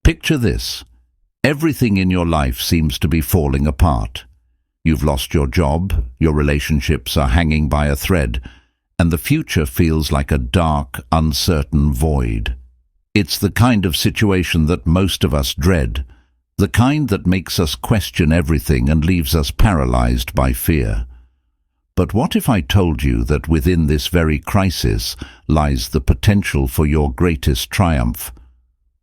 Picture this. Everything in your life seems to be falling apart. You've lost your job, your relationships are hanging by a thread, and the future feels like a dark, uncertain void. It's the kind of situation that most of us dread, the kind that makes us question everything and leaves us paralyzed by fear. But what if I told you that within this very crisis lies the potential for your greatest triumph?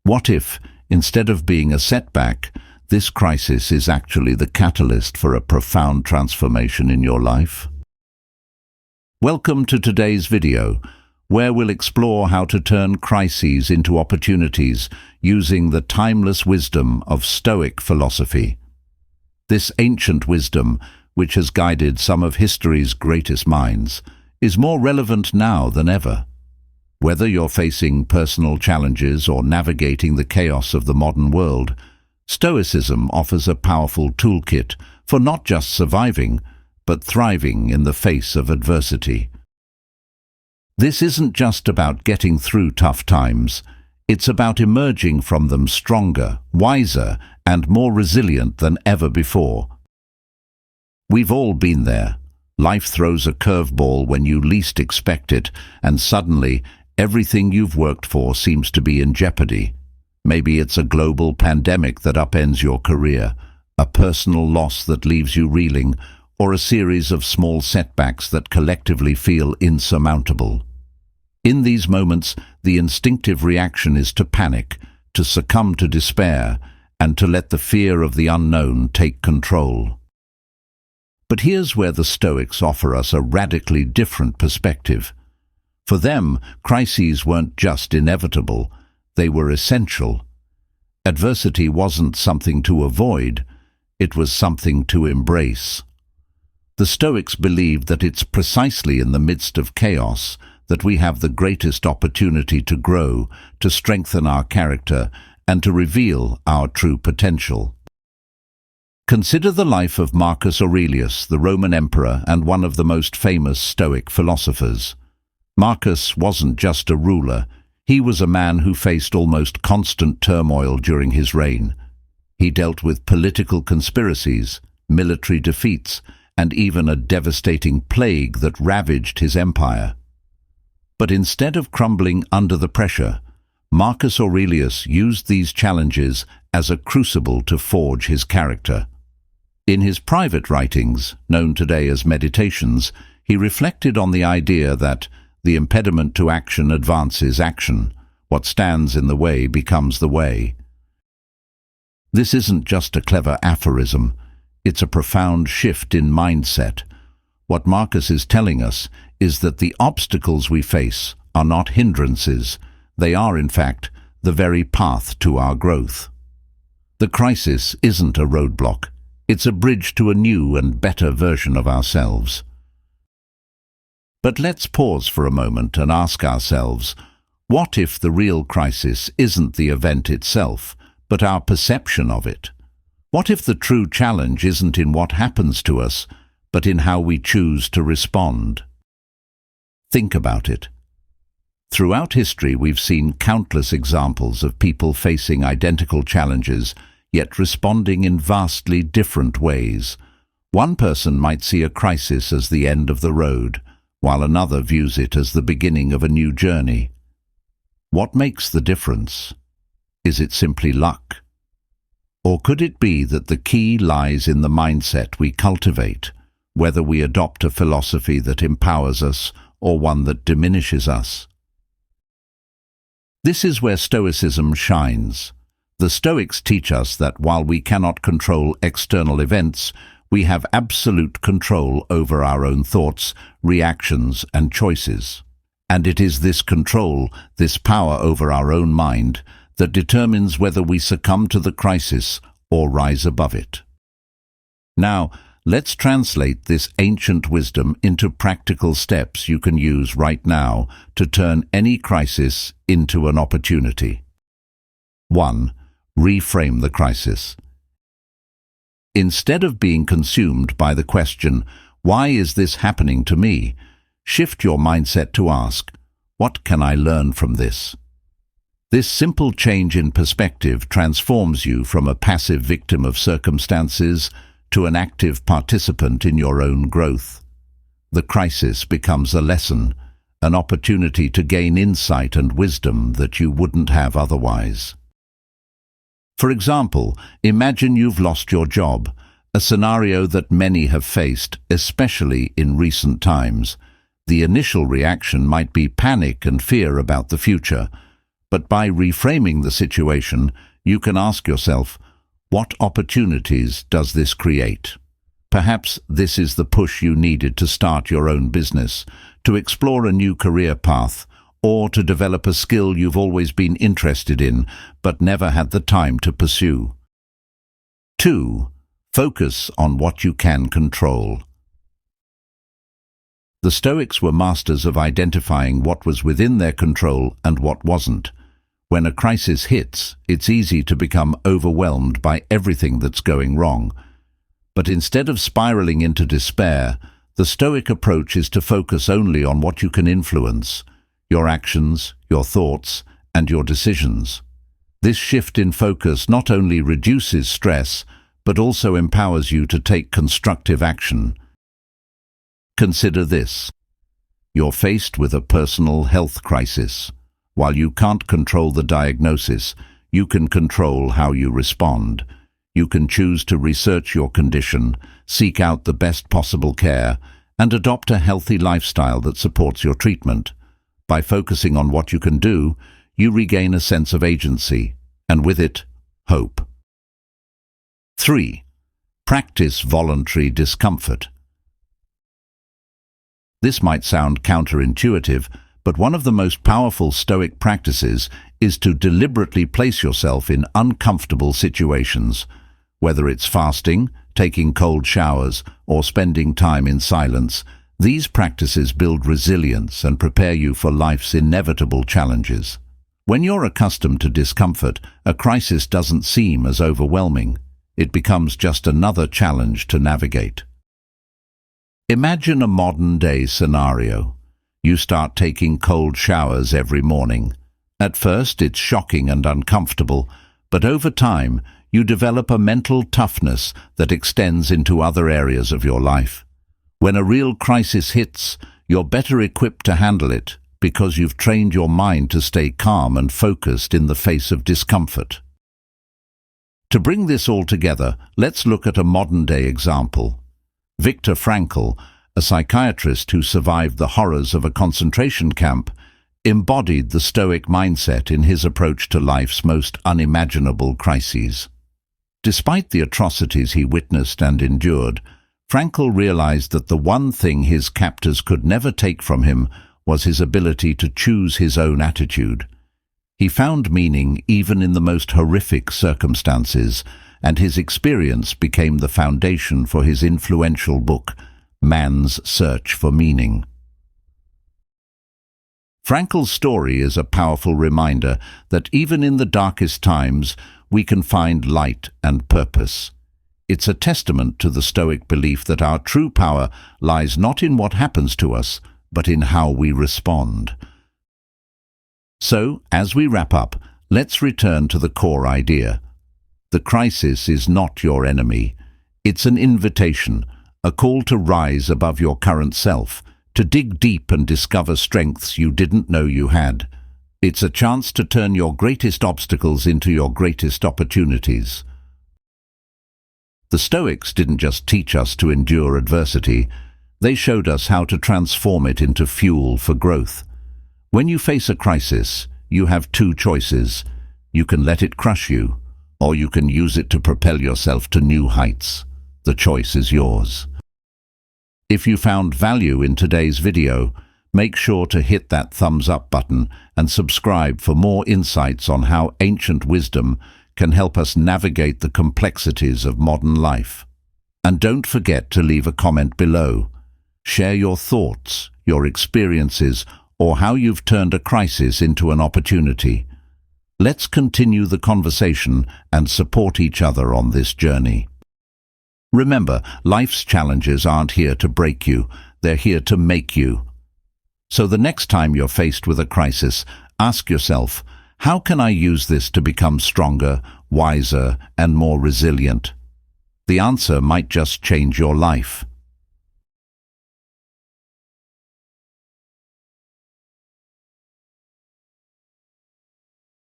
What if, instead of being a setback, this crisis is actually the catalyst for a profound transformation in your life? Welcome to today's video, where we'll explore how to turn crises into opportunities using the timeless wisdom of Stoic philosophy. This ancient wisdom, which has guided some of history's greatest minds, is more relevant now than ever. Whether you're facing personal challenges or navigating the chaos of the modern world, Stoicism offers a powerful toolkit for not just surviving, but thriving in the face of adversity. This isn't just about getting through tough times, it's about emerging from them stronger, wiser, and more resilient than ever before. We've all been there. Life throws a curveball when you least expect it, and suddenly everything you've worked for seems to be in jeopardy. Maybe it's a global pandemic that upends your career, a personal loss that leaves you reeling, or a series of small setbacks that collectively feel insurmountable. In these moments, the instinctive reaction is to panic, to succumb to despair, and to let the fear of the unknown take control. But here's where the Stoics offer us a radically different perspective. For them, crises weren't just inevitable, they were essential. Adversity wasn't something to avoid, it was something to embrace. The Stoics believed that it's precisely in the midst of chaos that we have the greatest opportunity to grow, to strengthen our character, and to reveal our true potential. Consider the life of Marcus Aurelius, the Roman emperor and one of the most famous Stoic philosophers. Marcus wasn't just a ruler, he was a man who faced almost constant turmoil during his reign. He dealt with political conspiracies, military defeats, and even a devastating plague that ravaged his empire. But instead of crumbling under the pressure, Marcus Aurelius used these challenges as a crucible to forge his character. In his private writings, known today as meditations, he reflected on the idea that the impediment to action advances action. What stands in the way becomes the way. This isn't just a clever aphorism, it's a profound shift in mindset. What Marcus is telling us is that the obstacles we face are not hindrances, they are in fact the very path to our growth. The crisis isn't a roadblock, it's a bridge to a new and better version of ourselves. But let's pause for a moment and ask ourselves, what if the real crisis isn't the event itself, but our perception of it? What if the true challenge isn't in what happens to us, but in how we choose to respond? Think about it. Throughout history, we've seen countless examples of people facing identical challenges, yet responding in vastly different ways. One person might see a crisis as the end of the road, while another views it as the beginning of a new journey. What makes the difference? Is it simply luck? Or could it be that the key lies in the mindset we cultivate, whether we adopt a philosophy that empowers us or one that diminishes us? This is where Stoicism shines. The Stoics teach us that while we cannot control external events, we have absolute control over our own thoughts, reactions, and choices. And it is this control, this power over our own mind, that determines whether we succumb to the crisis or rise above it. Now, let's translate this ancient wisdom into practical steps you can use right now to turn any crisis into an opportunity. 1. Reframe the crisis. Instead of being consumed by the question, "Why is this happening to me?" shift your mindset to ask, "What can I learn from this?" This simple change in perspective transforms you from a passive victim of circumstances to an active participant in your own growth. The crisis becomes a lesson, an opportunity to gain insight and wisdom that you wouldn't have otherwise. For example, imagine you've lost your job, a scenario that many have faced, especially in recent times. The initial reaction might be panic and fear about the future, but by reframing the situation, you can ask yourself, what opportunities does this create? Perhaps this is the push you needed to start your own business, to explore a new career path, or to develop a skill you've always been interested in but never had the time to pursue. 2. Focus on what you can control. The Stoics were masters of identifying what was within their control and what wasn't. When a crisis hits, it's easy to become overwhelmed by everything that's going wrong. But instead of spiraling into despair, the Stoic approach is to focus only on what you can influence: your actions, your thoughts, and your decisions. This shift in focus not only reduces stress, but also empowers you to take constructive action. Consider this. You're faced with a personal health crisis. While you can't control the diagnosis, you can control how you respond. You can choose to research your condition, seek out the best possible care, and adopt a healthy lifestyle that supports your treatment. By focusing on what you can do, you regain a sense of agency, and with it, hope. 3. Practice voluntary discomfort. This might sound counterintuitive, but one of the most powerful Stoic practices is to deliberately place yourself in uncomfortable situations. Whether it's fasting, taking cold showers, or spending time in silence, these practices build resilience and prepare you for life's inevitable challenges. When you're accustomed to discomfort, a crisis doesn't seem as overwhelming. It becomes just another challenge to navigate. Imagine a modern-day scenario. You start taking cold showers every morning. At first, it's shocking and uncomfortable, but over time, you develop a mental toughness that extends into other areas of your life. When a real crisis hits, you're better equipped to handle it because you've trained your mind to stay calm and focused in the face of discomfort. To bring this all together, let's look at a modern-day example. Viktor Frankl, a psychiatrist who survived the horrors of a concentration camp, embodied the Stoic mindset in his approach to life's most unimaginable crises. Despite the atrocities he witnessed and endured, Frankl realized that the one thing his captors could never take from him was his ability to choose his own attitude. He found meaning even in the most horrific circumstances, and his experience became the foundation for his influential book, Man's Search for Meaning. Frankl's story is a powerful reminder that even in the darkest times, we can find light and purpose. It's a testament to the Stoic belief that our true power lies not in what happens to us, but in how we respond. So, as we wrap up, let's return to the core idea. The crisis is not your enemy. It's an invitation, a call to rise above your current self, to dig deep and discover strengths you didn't know you had. It's a chance to turn your greatest obstacles into your greatest opportunities. The Stoics didn't just teach us to endure adversity, they showed us how to transform it into fuel for growth. When you face a crisis, you have two choices. You can let it crush you, or you can use it to propel yourself to new heights. The choice is yours. If you found value in today's video, make sure to hit that thumbs up button and subscribe for more insights on how ancient wisdom can help us navigate the complexities of modern life. And don't forget to leave a comment below. Share your thoughts, your experiences, or how you've turned a crisis into an opportunity. Let's continue the conversation and support each other on this journey. Remember, life's challenges aren't here to break you, they're here to make you. So the next time you're faced with a crisis, ask yourself, How can I use this to become stronger, wiser, and more resilient? The answer might just change your life.